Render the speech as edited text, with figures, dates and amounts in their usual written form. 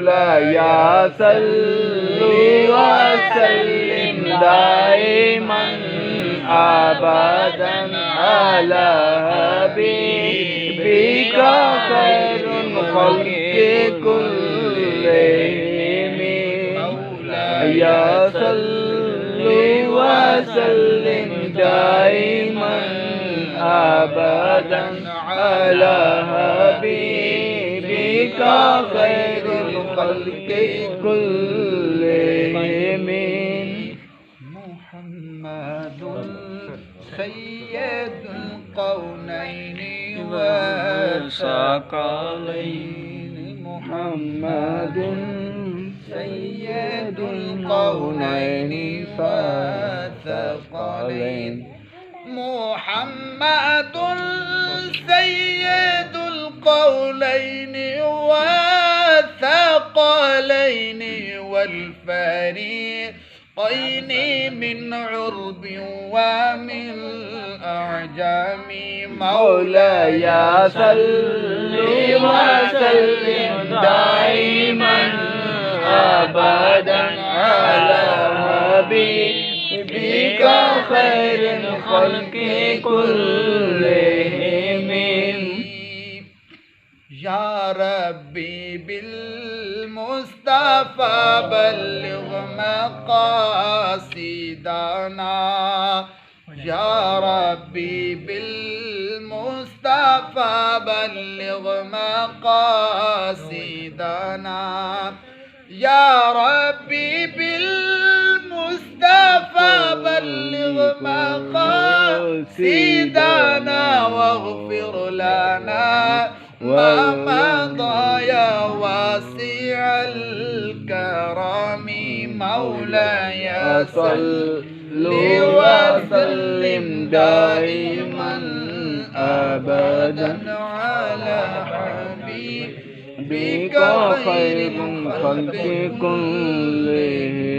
يا صل وسلم دائما أبدا على حبيبك خير الخلق كلهم يا صل وسلم دائما أبدا على حبيبك خير الخلق كلهم محمد سيد القونين والثقلين محمد سيد القونين والثقلين محمد سيد القولين والثقلين والفريقين من عرب ومن أعجم مولاي صل وسلم دائما أبدا على حبيبك خير الخلق كلهم يا ربي بالمصطفى بلغ مقاصدنا يا ربي بالمصطفى بلغ مقاصدنا يا ربي بالمصطفى بلغ مقاصدنا واغفر لنا ما مضى يا واسع الكرم مولاي صل وسلم دائما أبدا على حبيبك خير الخلق كلهم